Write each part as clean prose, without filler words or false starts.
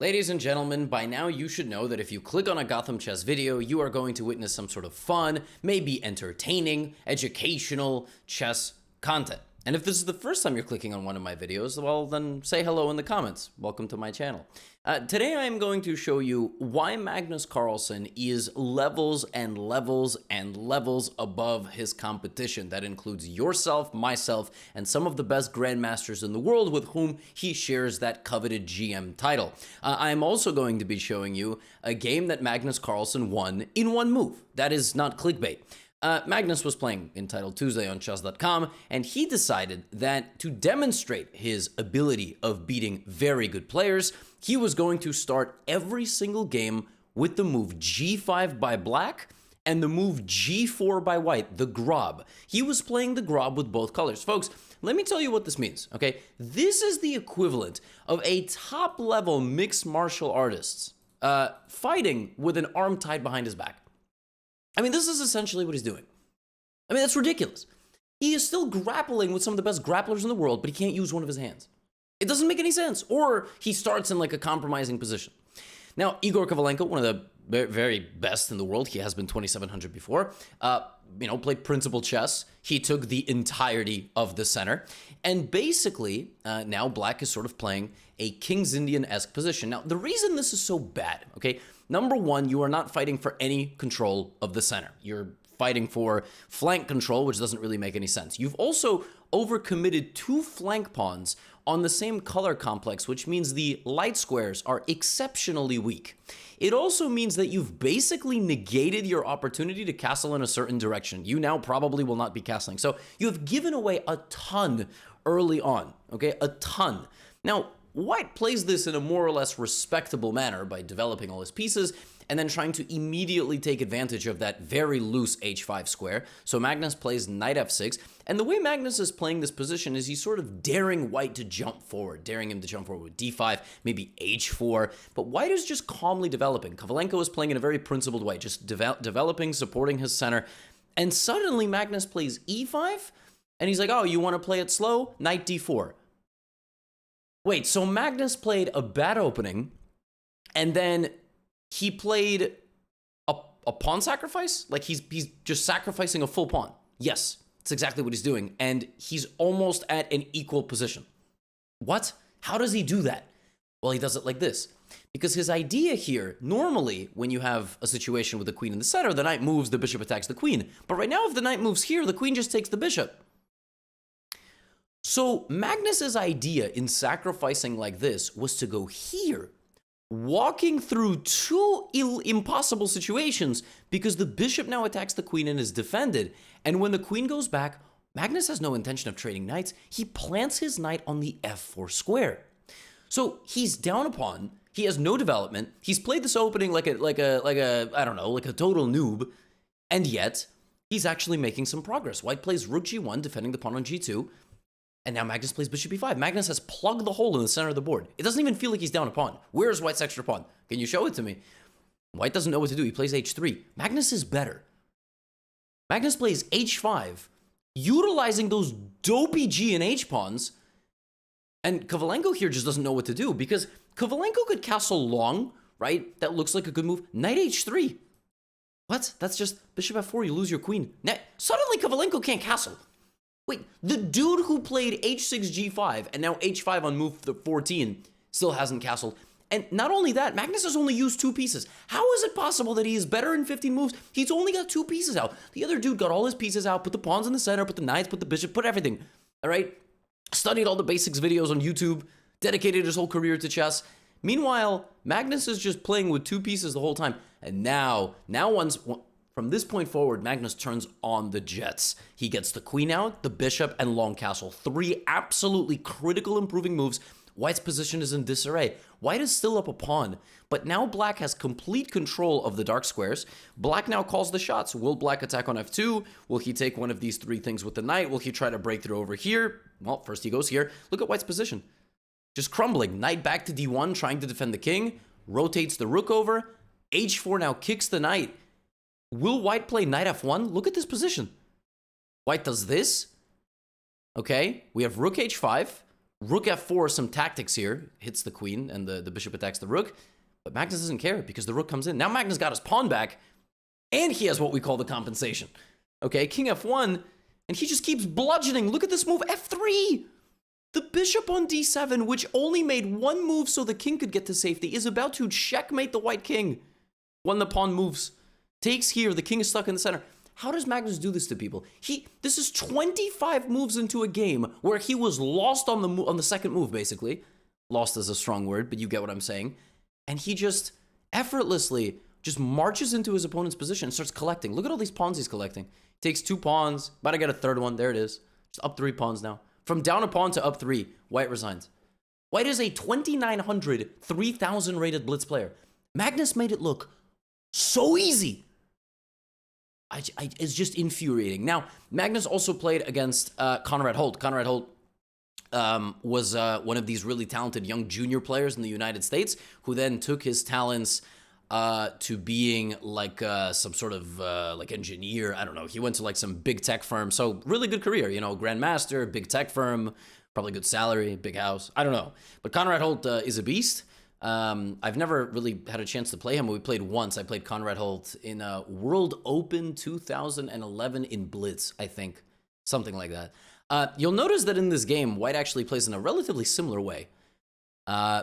Ladies and gentlemen, by now you should know that if you click on a Gotham Chess video, you are going to witness some sort of fun, maybe entertaining, educational chess content. And if this is the first time you're clicking on one of my videos, well, then say hello in the comments. Welcome to my channel. Today I am going to show you why Magnus Carlsen is levels and levels and levels above his competition. That includes yourself, myself, and some of the best grandmasters in the world with whom he shares that coveted GM title. I am also going to be showing you a game that Magnus Carlsen won in one move. That is not clickbait. Magnus was playing in Title Tuesday on chess.com, and he decided that to demonstrate his ability of beating very good players, he was going to start every single game with the move g5 by black and the move g4 by white, the grob. He was playing the grob with both colors. Folks, let me tell you what this means, okay? This is the equivalent of a top-level mixed martial artist fighting with an arm tied behind his back. I mean, this is essentially what he's doing. I mean, that's ridiculous. He is still grappling with some of the best grapplers in the world, but he can't use one of his hands. It doesn't make any sense. Or he starts in like a compromising position. Now, Igor Kovalenko, one of the very best in the world, he has been 2700 before, played principal chess. He took the entirety of the center. And basically, now black is sort of playing a King's Indian-esque position. Now, the reason this is so bad, okay, number one, you are not fighting for any control of the center. You're fighting for flank control, which doesn't really make any sense. You've also overcommitted two flank pawns on the same color complex, which means the light squares are exceptionally weak. It also means that you've basically negated your opportunity to castle in a certain direction. You now probably will not be castling. So you have given away a ton early on, okay? A ton. Now, White plays this in a more or less respectable manner by developing all his pieces and then trying to immediately take advantage of that very loose h5 square. So Magnus plays knight f6, and the way Magnus is playing this position is he's sort of daring White to jump forward, daring him to jump forward with d5, maybe h4, but White is just calmly developing. Kovalenko is playing in a very principled way, just developing, supporting his center, and suddenly Magnus plays e5, and he's like, oh, you want to play it slow? Knight d4. Wait, so Magnus played a bad opening, and then he played a pawn sacrifice? Like he's just sacrificing a full pawn. Yes, that's exactly what he's doing, and he's almost at an equal position. What? How does he do that? Well, he does it like this. Because his idea here, normally, when you have a situation with the queen in the center, the knight moves, the bishop attacks the queen. But right now, if the knight moves here, the queen just takes the bishop. So Magnus's idea in sacrificing like this was to go here, walking through two impossible situations because the bishop now attacks the queen and is defended. And when the queen goes back, Magnus has no intention of trading knights. He plants his knight on the f4 square. So he's down a pawn. He has no development. He's played this opening like a total noob, and yet he's actually making some progress. White plays rook g1, defending the pawn on g2. And now Magnus plays bishop e5. Magnus has plugged the hole in the center of the board. It doesn't even feel like he's down a pawn. Where's White's extra pawn? Can you show it to me? White doesn't know what to do. He plays h3. Magnus is better. Magnus plays h5, utilizing those dopey g and h pawns. And Kovalenko here just doesn't know what to do because Kovalenko could castle long, right? That looks like a good move. Knight h3. What? That's just bishop f4. You lose your queen. Suddenly Kovalenko can't castle. Wait, the dude who played h6, g5, and now h5 on move 14 still hasn't castled. And not only that, Magnus has only used two pieces. How is it possible that he is better in 15 moves? He's only got two pieces out. The other dude got all his pieces out, put the pawns in the center, put the knights, put the bishop, put everything. All right? Studied all the basics videos on YouTube, dedicated his whole career to chess. Meanwhile, Magnus is just playing with two pieces the whole time. And now from this point forward, Magnus turns on the jets. He gets the queen out, the bishop, and long castle. Three absolutely critical improving moves. White's position is in disarray. White is still up a pawn, but now black has complete control of the dark squares. Black now calls the shots. Will black attack on f2? Will he take one of these three things with the knight? Will he try to break through over here? Well, first he goes here. Look at White's position. Just crumbling. Knight back to d1, trying to defend the king. Rotates the rook over. h4 now kicks the knight. Will White play knight f1? Look at this position. White does this. Okay, we have rook h5. Rook f4, some tactics here. Hits the queen, and the bishop attacks the rook. But Magnus doesn't care because the rook comes in. Now Magnus got his pawn back, and he has what we call the compensation. Okay, king f1, and he just keeps bludgeoning. Look at this move, f3! The bishop on d7, which only made one move so the king could get to safety, is about to checkmate the white king when the pawn moves. Takes here, the king is stuck in the center. How does Magnus do this to people? This is 25 moves into a game where he was lost on the second move, basically. Lost is a strong word, but you get what I'm saying. And he just effortlessly just marches into his opponent's position and starts collecting. Look at all these pawns he's collecting. Takes 2 pawns, about to get a third one. There it is. Just up 3 pawns now. From down a pawn to up 3, White resigns. White is a 2,900, 3,000 rated blitz player. Magnus made it look so easy. It's just infuriating. Now, Magnus also played against Conrad Holt. Conrad Holt was one of these really talented young junior players in the United States who then took his talents to being like some sort of like engineer. I don't know. He went to like some big tech firm. So really good career, you know, grandmaster, big tech firm, probably good salary, big house. I don't know. But Conrad Holt is a beast. I've never really had a chance to play him. We played once. I played Conrad Holt in World Open 2011 in Blitz, I think. Something like that. You'll notice that in this game, White actually plays in a relatively similar way.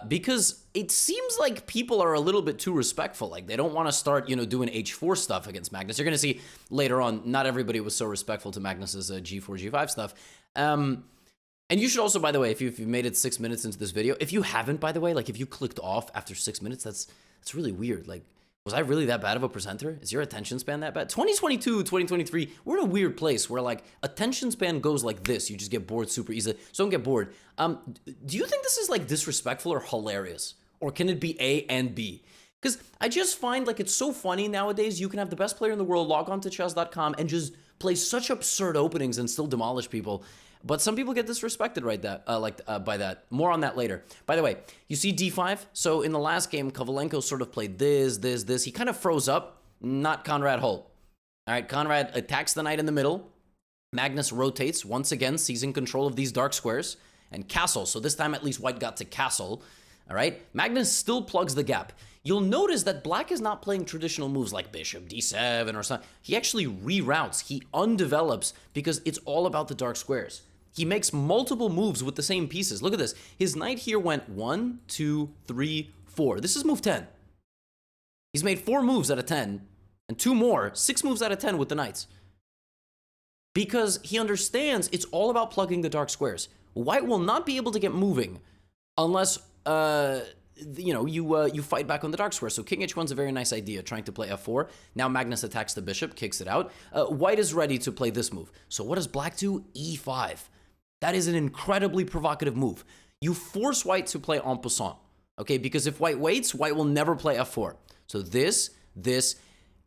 Because it seems like people are a little bit too respectful. Like, they don't want to start, you know, doing h4 stuff against Magnus. You're going to see later on, not everybody was so respectful to Magnus's g4, g5 stuff. And you should also, by the way, if you've made it 6 minutes into this video, if you haven't, by the way, like if you clicked off after 6 minutes, that's really weird. Like, was I really that bad of a presenter? Is your attention span that bad? 2022, 2023, we're in a weird place where like attention span goes like this. You just get bored super easily. So don't get bored. Do you think this is like disrespectful or hilarious? Or can it be A and B? Because I just find like it's so funny nowadays. You can have the best player in the world log on to chess.com and just play such absurd openings and still demolish people. But some people get disrespected by that. More on that later. By the way, you see d5? So in the last game, Kovalenko sort of played this. He kind of froze up. Not Conrad Holt. All right, Conrad attacks the knight in the middle. Magnus rotates, once again, seizing control of these dark squares. And castle. So this time, at least, White got to castle. All right? Magnus still plugs the gap. You'll notice that Black is not playing traditional moves like bishop, d7, or something. He actually reroutes. He undevelops because it's all about the dark squares. He makes multiple moves with the same pieces. Look at this. His knight here went 1, 2, 3, 4. This is move 10. He's made 4 moves out of 10, and 2 more, 6 moves out of 10 with the knights. Because he understands it's all about plugging the dark squares. White will not be able to get moving unless, you fight back on the dark square. So king h1 is a very nice idea, trying to play f4. Now Magnus attacks the bishop, kicks it out. White is ready to play this move. So what does Black do? e5. That is an incredibly provocative move. You force White to play en passant, okay? Because if White waits, White will never play f4. So this,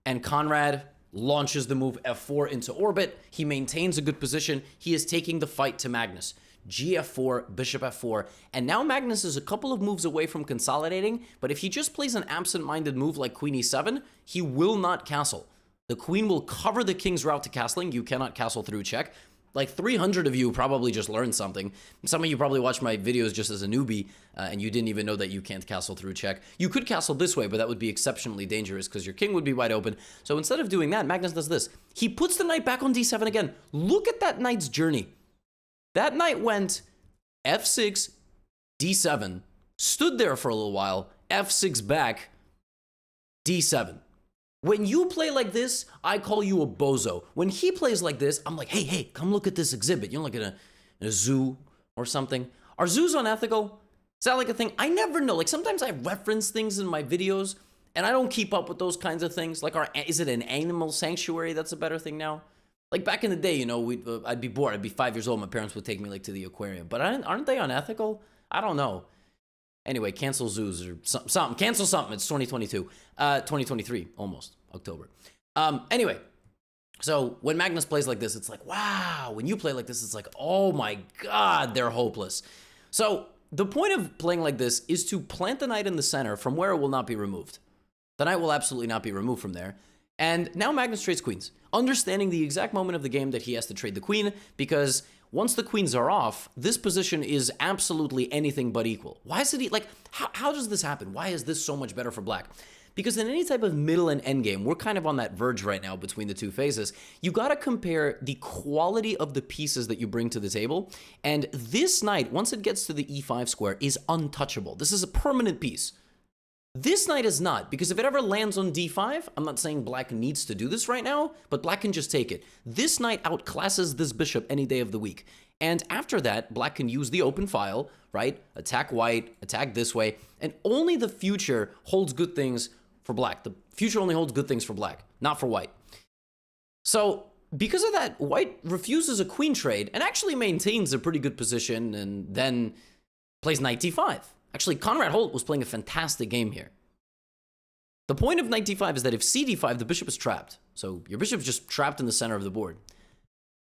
and Conrad launches the move f4 into orbit. He maintains a good position. He is taking the fight to Magnus. Gf4, bishop f4, and now Magnus is a couple of moves away from consolidating, but if he just plays an absent-minded move like queen e7, he will not castle. The queen will cover the king's route to castling. You cannot castle through check. Like 300 of you probably just learned something. Some of you probably watched my videos just as a newbie, and you didn't even know that you can't castle through check. You could castle this way, but that would be exceptionally dangerous because your king would be wide open. So instead of doing that, Magnus does this. He puts the knight back on d7 again. Look at that knight's journey. That knight went f6, d7, stood there for a little while, f6 back, d7. When you play like this, I call you a bozo. When he plays like this, I'm like, hey, come look at this exhibit. You know, like in a zoo or something. Are zoos unethical? Is that like a thing? I never know. Like sometimes I reference things in my videos, and I don't keep up with those kinds of things. Like, is it an animal sanctuary? That's a better thing now. Like back in the day, you know, I'd be bored. I'd be 5 years old. My parents would take me like to the aquarium. But aren't they unethical? I don't know. Anyway, cancel zoos or something. Cancel something. It's 2022. 2023, almost. October. Anyway, so when Magnus plays like this, it's like, wow. When you play like this, it's like, oh my God, they're hopeless. So the point of playing like this is to plant the knight in the center from where it will not be removed. The knight will absolutely not be removed from there. And now Magnus trades queens, understanding the exact moment of the game that he has to trade the queen, because once the queens are off, this position is absolutely anything but equal. Why is it, like, how does this happen? Why is this so much better for black? Because in any type of middle and end game, we're kind of on that verge right now between the two phases. You got to compare the quality of the pieces that you bring to the table. And this knight, once it gets to the e5 square, is untouchable. This is a permanent piece. This knight is not, because if it ever lands on d5, I'm not saying black needs to do this right now, but black can just take it. This knight outclasses this bishop any day of the week. And after that, black can use the open file, right? Attack white, attack this way, and only the future holds good things for black. The future only holds good things for black, not for white. So because of that, white refuses a queen trade and actually maintains a pretty good position and then plays knight d5. Actually, Conrad Holt was playing a fantastic game here. The point of knight d5 is that if cd5, the bishop is trapped. So your bishop is just trapped in the center of the board.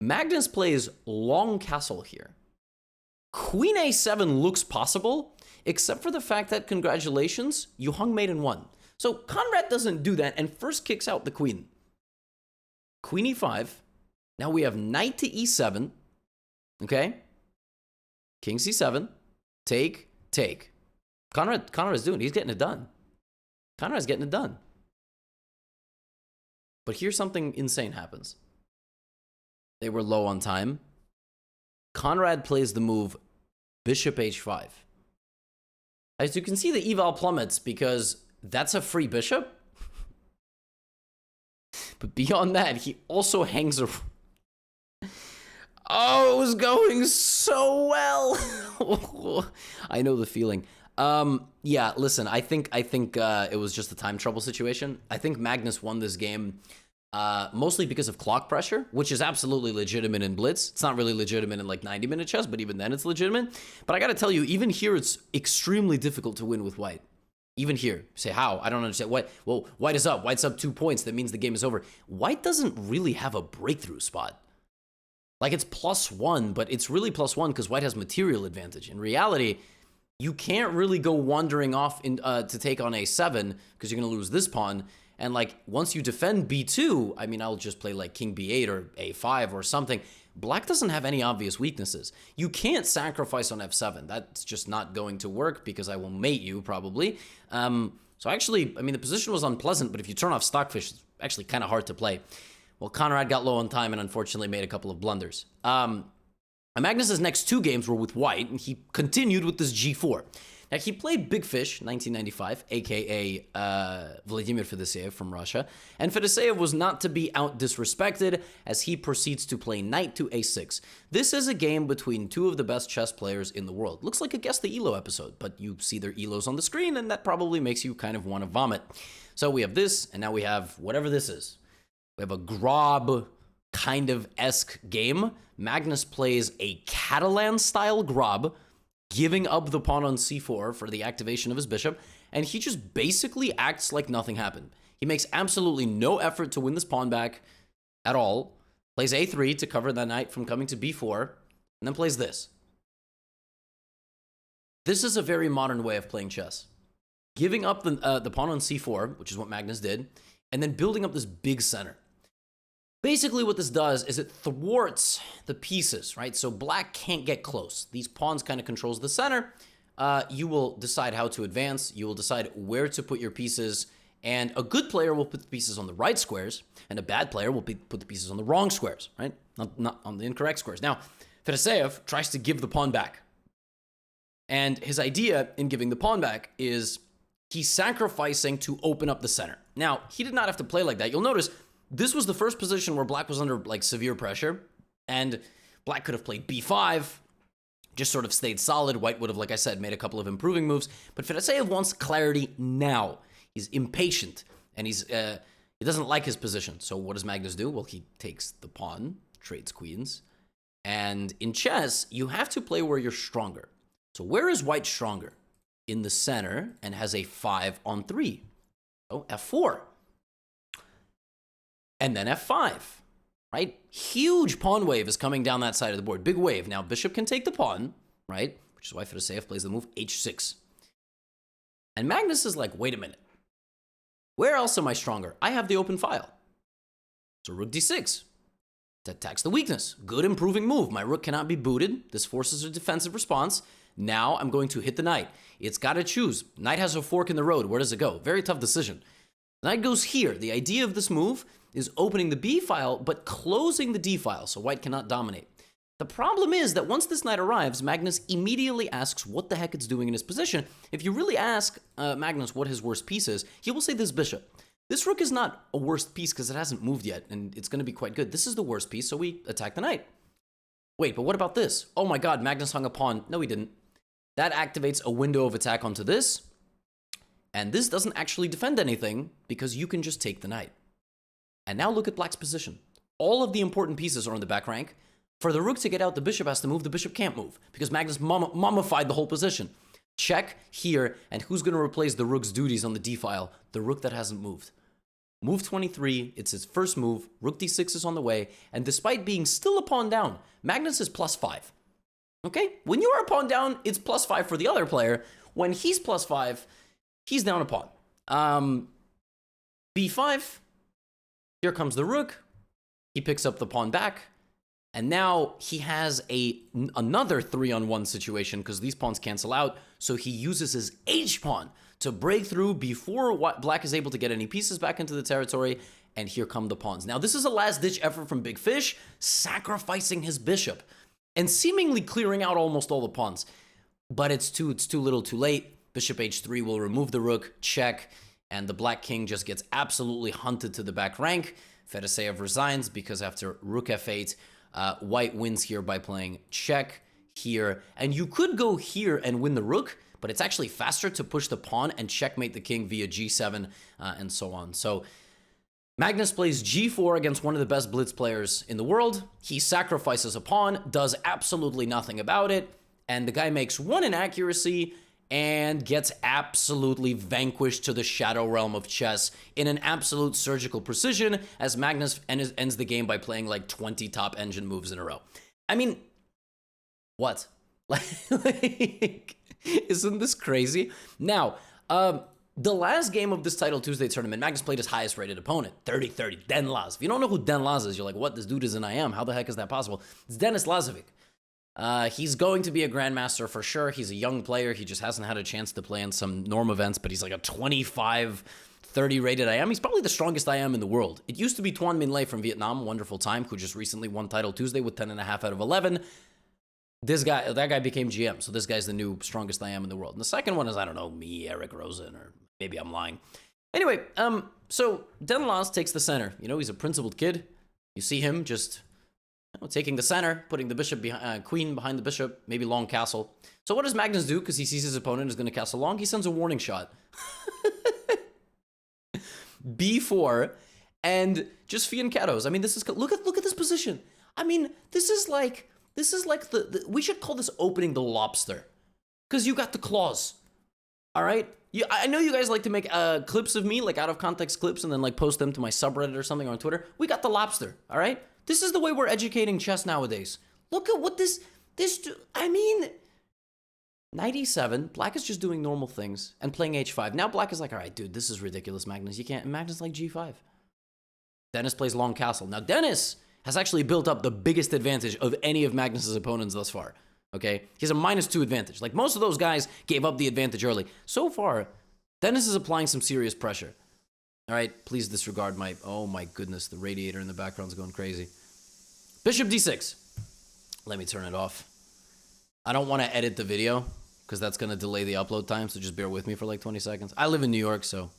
Magnus plays long castle here. Queen a7 looks possible, except for the fact that, congratulations, you hung mate in one. So Conrad doesn't do that and first kicks out the queen. Queen e5. Now we have knight to e7. Okay? King c7. Take, take. Conrad is doing it. He's getting it done. Conrad's getting it done. But here's something insane happens. They were low on time. Conrad plays the move bishop h5. As you can see, the eval plummets because that's a free bishop. But beyond that, he also hangs a... Oh, it was going so well. I know the feeling. Yeah, listen, I think it was just a time trouble situation. I think Magnus won this game mostly because of clock pressure, which is absolutely legitimate in Blitz. It's not really legitimate in like 90-minute chess, but even then it's legitimate. But I gotta tell you, even here, it's extremely difficult to win with white. Even here, say how? I don't understand. What? Well, white is up. White's up 2 points. That means the game is over. White doesn't really have a breakthrough spot. Like, it's +1, but it's really +1 because white has material advantage. In reality, you can't really go wandering off to take on a7 because you're going to lose this pawn. And, like, once you defend b2, I mean, I'll just play, like, king b8 or a5 or something. Black doesn't have any obvious weaknesses. You can't sacrifice on f7. That's just not going to work because I will mate you, probably. So actually, I mean, the position was unpleasant, but if you turn off Stockfish, it's actually kind of hard to play. Well, Conrad got low on time and unfortunately made a couple of blunders. Magnus's next 2 games were with white, and he continued with this g4. Now, he played Big Fish, 1995, a.k.a. Vladimir Fedoseev from Russia, and Fedoseev was not to be out-disrespected as he proceeds to play knight to a6. This is a game between 2 of the best chess players in the world. Looks like a Guess the Elo episode, but you see their Elos on the screen, and that probably makes you kind of want to vomit. So we have this, and now we have whatever this is. We have a Grob kind of esque game. Magnus plays a Catalan-style Grob, giving up the pawn on c4 for the activation of his bishop, and he just basically acts like nothing happened. He makes absolutely no effort to win this pawn back at all, plays a3 to cover that knight from coming to b4, and then plays this. This is a very modern way of playing chess. Giving up the pawn on c4, which is what Magnus did, and then building up this big center. Basically, what this does is it thwarts the pieces, right? So black can't get close. These pawns kind of controls the center. You will decide how to advance. You will decide where to put your pieces. And a good player will put the pieces on the right squares, and a bad player will put the pieces on the wrong squares, right? Not on the incorrect squares. Now, Fedoseev tries to give the pawn back. And his idea in giving the pawn back is he's sacrificing to open up the center. Now, he did not have to play like that. You'll notice this was the first position where black was under like severe pressure, and black could have played b5, just sort of stayed solid. White would have, like I said, made a couple of improving moves, but Fedoseev wants clarity now. He's impatient, and he doesn't like his position. So what does Magnus do? Well, he takes the pawn, trades queens, and in chess, you have to play where you're stronger. So where is white stronger? In the center, and has a 5 on 3. So f4. And then f5, right? Huge pawn wave is coming down that side of the board. Big wave. Now, bishop can take the pawn, right? Which is why Fedoseev plays the move h6. And Magnus is like, wait a minute. Where else am I stronger? I have the open file. So rook d6. attacks the weakness. Good improving move. My rook cannot be booted. This forces a defensive response. Now I'm going to hit the knight. It's got to choose. Knight has a fork in the road. Where does it go? Very tough decision. Knight goes here. The idea of this move is opening the B file, but closing the D file, so white cannot dominate. The problem is that once this knight arrives, Magnus immediately asks what the heck it's doing in his position. If you really ask Magnus what his worst piece is, he will say this bishop. This rook is not a worst piece because it hasn't moved yet, and it's going to be quite good. This is the worst piece, so we attack the knight. Wait, but what about this? Oh my god, Magnus hung a pawn. No, he didn't. That activates a window of attack onto this, and this doesn't actually defend anything because you can just take the knight. And now look at black's position. All of the important pieces are on the back rank. For the rook to get out, the bishop has to move. The bishop can't move because Magnus mummified the whole position. Check here, and who's going to replace the rook's duties on the d file? The rook that hasn't moved. Move 23, it's his first move. Rook d6 is on the way, and despite being still a pawn down, Magnus is +5. Okay? When you are a pawn down, it's +5 for the other player. When he's +5, he's down a pawn. b5, here comes the rook. He picks up the pawn back. And now he has another 3-on-1 situation because these pawns cancel out. So he uses his h-pawn to break through before black is able to get any pieces back into the territory. And here come the pawns. Now, this is a last-ditch effort from Big Fish, sacrificing his bishop and seemingly clearing out almost all the pawns. But it's too little too late. Bishop h3 will remove the rook, check, and the black king just gets absolutely hunted to the back rank. Fedoseev resigns because after rook f8, white wins here by playing check here. And you could go here and win the rook, but it's actually faster to push the pawn and checkmate the king via g7 and so on. So Magnus plays g4 against one of the best blitz players in the world. He sacrifices a pawn, does absolutely nothing about it, and the guy makes one inaccuracy and gets absolutely vanquished to the shadow realm of chess in an absolute surgical precision as Magnus ends the game by playing like 20 top engine moves in a row. I mean, what? Like, isn't this crazy? Now, the last game of this Title Tuesday tournament, Magnus played his highest rated opponent, 30-30, Den Laz. If you don't know who Den Laz is, you're like, what? This dude is an IM. How the heck is that possible? It's Denis Lazovic. He's going to be a grandmaster for sure. He's a young player. He just hasn't had a chance to play in some norm events, but he's like a 25-30 rated IM. He's probably the strongest IM in the world. It used to be Tuan Minh Le from Vietnam, wonderful time, who just recently won Title Tuesday with 10.5 out of 11. That guy became GM, so this guy's the new strongest IM in the world. And the second one is, I don't know, me, Eric Rosen, or maybe I'm lying. Anyway, so Den Laz takes the center. You know, he's a principled kid. You see him just taking the center, putting the bishop queen behind the bishop, maybe long castle. So what does Magnus do? Because he sees his opponent is going to castle long. He sends a warning shot. B4 and just fianchettos. I mean, this is look at this position. I mean, this is like the we should call this opening the lobster because you got the claws. All right. I know you guys like to make clips of me, like out of context clips, and then like post them to my subreddit or something on Twitter. We got the lobster. All right. This is the way we're educating chess nowadays. Look at what I mean, knight e7, black is just doing normal things and playing h5. Now black is like, all right, dude, this is ridiculous, Magnus. You can't, Magnus like g5. Dennis plays long castle. Now Dennis has actually built up the biggest advantage of any of Magnus's opponents thus far, okay? He has a -2 advantage. Like most of those guys gave up the advantage early. So far, Dennis is applying some serious pressure. All right, please disregard my, oh my goodness, the radiator in the background is going crazy. Bishop d6. Let me turn it off. I don't want to edit the video because that's going to delay the upload time, so just bear with me for like 20 seconds. I live in New York, so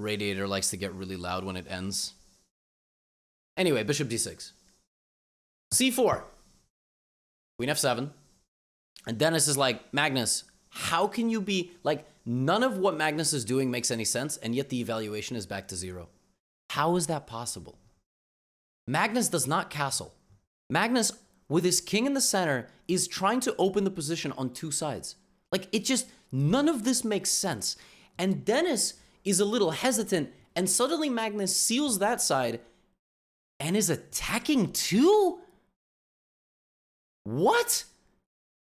radiator likes to get really loud when it ends. Anyway, bishop d6. c4. Queen f7. And Dennis is like, Magnus, how can you be, like, none of what Magnus is doing makes any sense, and yet the evaluation is back to 0. How is that possible? Magnus does not castle. Magnus, with his king in the center, is trying to open the position on 2 sides. Like, it just, none of this makes sense. And Dennis is a little hesitant, and suddenly Magnus seals that side and is attacking too? What?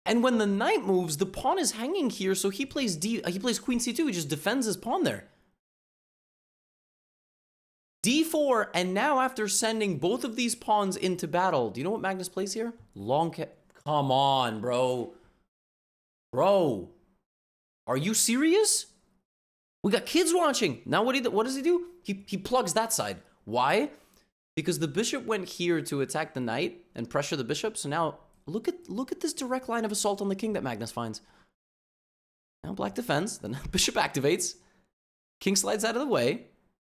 And when the knight moves, the pawn is hanging here, so he plays queen c2. He just defends his pawn there. d4, and now after sending both of these pawns into battle, do you know what Magnus plays here? Come on, bro. Bro. Are you serious? We got kids watching. Now what does he do? He plugs that side. Why? Because the bishop went here to attack the knight and pressure the bishop. So now look at this direct line of assault on the king that Magnus finds. Now black defends, then bishop activates. King slides out of the way.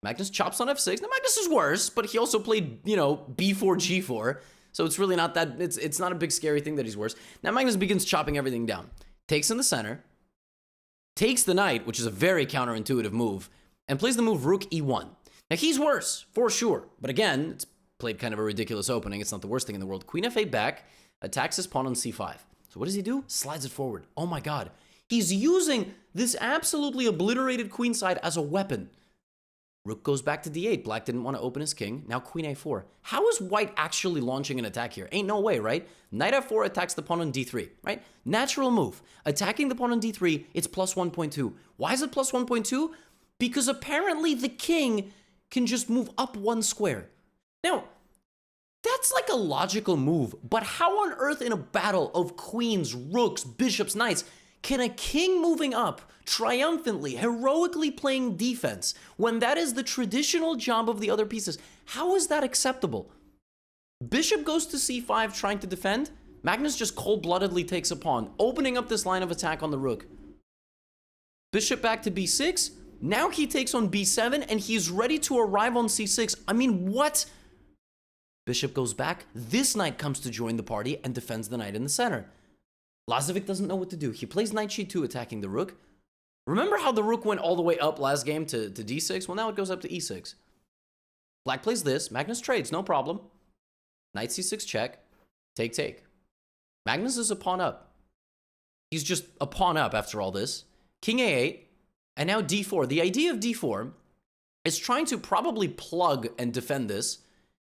Magnus chops on f6. Now Magnus is worse, but he also played, you know, b4, g4. So it's really not that, it's not a big scary thing that he's worse. Now Magnus begins chopping everything down. Takes in the center. Takes the knight, which is a very counterintuitive move, and plays the move rook e1. Now he's worse, for sure. But again, it's played kind of a ridiculous opening. It's not the worst thing in the world. Queen f8 back, attacks his pawn on c5. So what does he do? Slides it forward. Oh my god. He's using this absolutely obliterated queenside as a weapon. Rook goes back to d8. Black didn't want to open his king. Now queen a4. How is white actually launching an attack here? Ain't no way, right? Knight f4 attacks the pawn on d3, right? Natural move. Attacking the pawn on d3, it's plus 1.2. Why is it plus 1.2? Because apparently the king can just move up one square. Now, that's like a logical move, but how on earth in a battle of queens, rooks, bishops, knights, can a king moving up triumphantly, heroically playing defense, when that is the traditional job of the other pieces? How is that acceptable? Bishop goes to c5 trying to defend. Magnus just cold-bloodedly takes a pawn, opening up this line of attack on the rook. Bishop back to b6. Now he takes on b7, and he's ready to arrive on c6. I mean, what? Bishop goes back. This knight comes to join the party and defends the knight in the center. Lazovic doesn't know what to do. He plays knight g2 attacking the rook. Remember how the rook went all the way up last game to d6? Well, now it goes up to e6. Black plays this. Magnus trades, no problem. Knight c6 check. Take, take. Magnus is a pawn up. He's just a pawn up after all this. King a8. And now d4. The idea of d4 is trying to probably plug and defend this.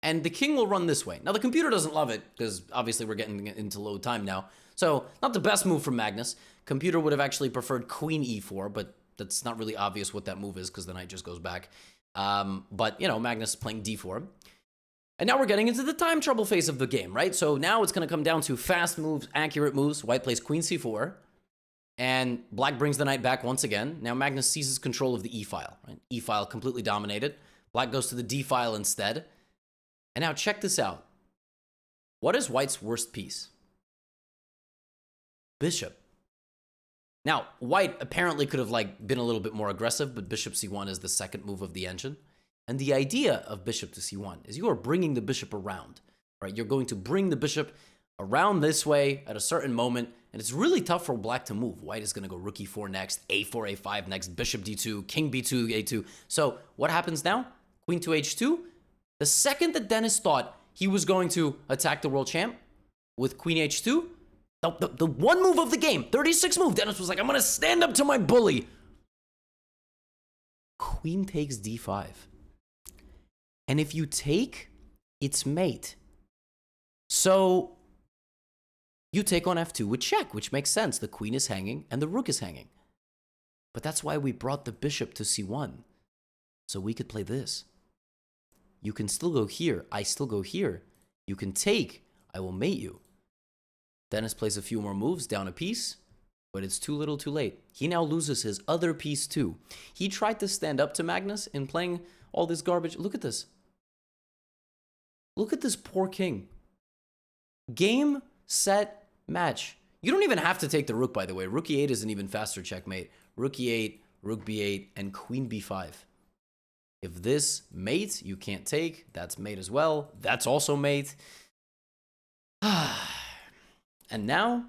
And the king will run this way. Now, the computer doesn't love it, because obviously we're getting into load time now. So, not the best move from Magnus. Computer would have actually preferred queen e4, but that's not really obvious what that move is, because the knight just goes back. But, you know, Magnus is playing d4. And now we're getting into the time trouble phase of the game, right? So now it's going to come down to fast moves, accurate moves. White plays queen c4. And black brings the knight back once again. Now Magnus seizes control of the e-file, right? E-file completely dominated. Black goes to the d-file instead. And now check this out. What is white's worst piece? Bishop. Now, white apparently could have been a little bit more aggressive, but bishop c1 is the second move of the engine. And the idea of bishop to c1 is you are bringing the bishop around, right? You're going to bring the bishop around this way at a certain moment, and it's really tough for black to move. White is going to go rook e4 next, a4, a5 next, bishop d2, king b2, a2. So what happens now? Queen to h2. The second that Dennis thought he was going to attack the world champ with queen h2, the one move of the game, 36 move, Dennis was like, I'm going to stand up to my bully. Queen takes d5. And if you take, it's mate. So you take on f2 with check, which makes sense. The queen is hanging and the rook is hanging. But that's why we brought the bishop to c1. So we could play this. You can still go here. I still go here. You can take. I will mate you. Dennis plays a few more moves, down a piece. But it's too little too late. He now loses his other piece too. He tried to stand up to Magnus in playing all this garbage. Look at this. Look at this poor king. Game, set, match. You don't even have to take the rook, by the way. Rook e8 is an even faster checkmate. Rook e8, rook b8, and queen b5. If this mate, you can't take. That's mate as well. That's also mate. And now,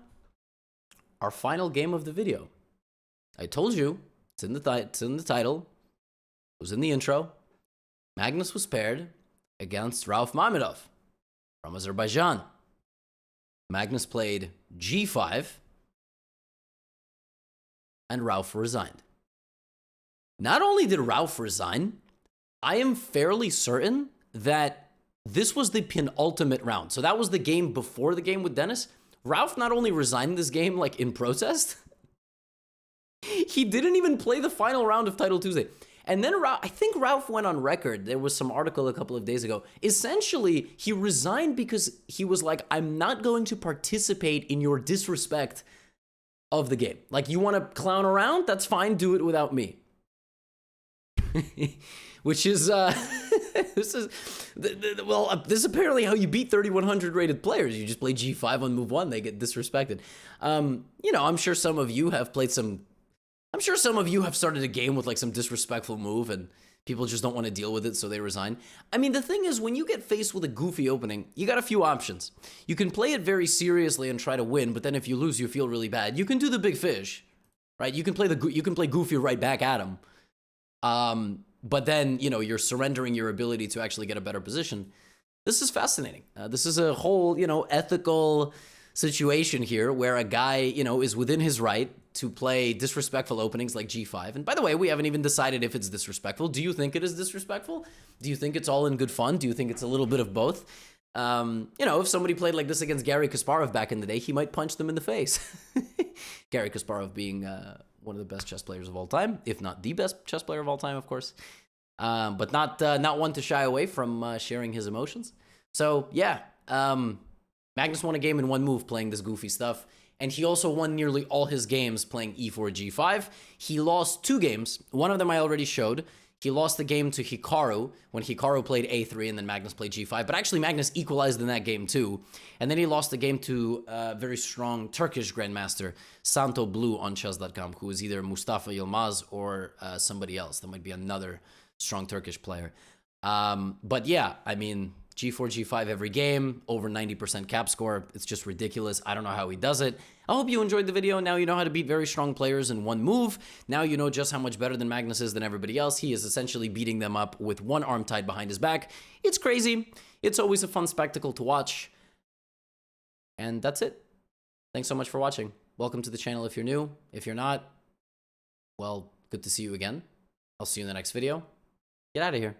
our final game of the video. I told you, it's in the title. It was in the intro. Magnus was paired against Rauf Mamedov from Azerbaijan. Magnus played g5, and Rauf resigned. Not only did Rauf resign, I am fairly certain that this was the penultimate round. So that was the game before the game with Dennis. Rauf not only resigned this game in protest, he didn't even play the final round of Title Tuesday. And then I think Ralph went on record. There was some article a couple of days ago. Essentially, he resigned because he was like, I'm not going to participate in your disrespect of the game. Like, you want to clown around? That's fine. Do it without me. Which is, this is apparently how you beat 3,100 rated players. You just play G5 on move 1, they get disrespected. You know, I'm sure some of you have played some, I'm sure some of you have started a game with like some disrespectful move and people just don't want to deal with it, so they resign. I mean, the thing is, when you get faced with a goofy opening, you got a few options. You can play it very seriously and try to win, but then if you lose, you feel really bad. You can do the big fish, right? You can play goofy right back at him. But then, you know, you're surrendering your ability to actually get a better position. This is fascinating. This is a whole, you know, ethical situation here where a guy, you know, is within his right to play disrespectful openings like G5. And by the way, we haven't even decided if it's disrespectful. Do you think it is disrespectful? Do you think it's all in good fun? Do you think it's a little bit of both? You know, if somebody played like this against Garry Kasparov back in the day, he might punch them in the face. Garry Kasparov being one of the best chess players of all time, if not the best chess player of all time, of course. But not one to shy away from sharing his emotions. So yeah, Magnus won a game in one move playing this goofy stuff, and he also won nearly all his games playing e4 g5. He lost 2 games. One of them I already showed. He lost the game to Hikaru when Hikaru played a3 and then Magnus played g5. But actually, Magnus equalized in that game too. And then he lost the game to a very strong Turkish grandmaster, Santo Blue on chess.com, who is either Mustafa Yilmaz or somebody else. That might be another strong Turkish player. But yeah, I mean, g4, g5 every game, over 90% cap score. It's just ridiculous. I don't know how he does it. I hope you enjoyed the video. Now you know how to beat very strong players in one move. Now you know just how much better than Magnus is than everybody else. He is essentially beating them up with one arm tied behind his back. It's crazy. It's always a fun spectacle to watch. And that's it. Thanks so much for watching. Welcome to the channel if you're new. If you're not, well, good to see you again. I'll see you in the next video. Get out of here.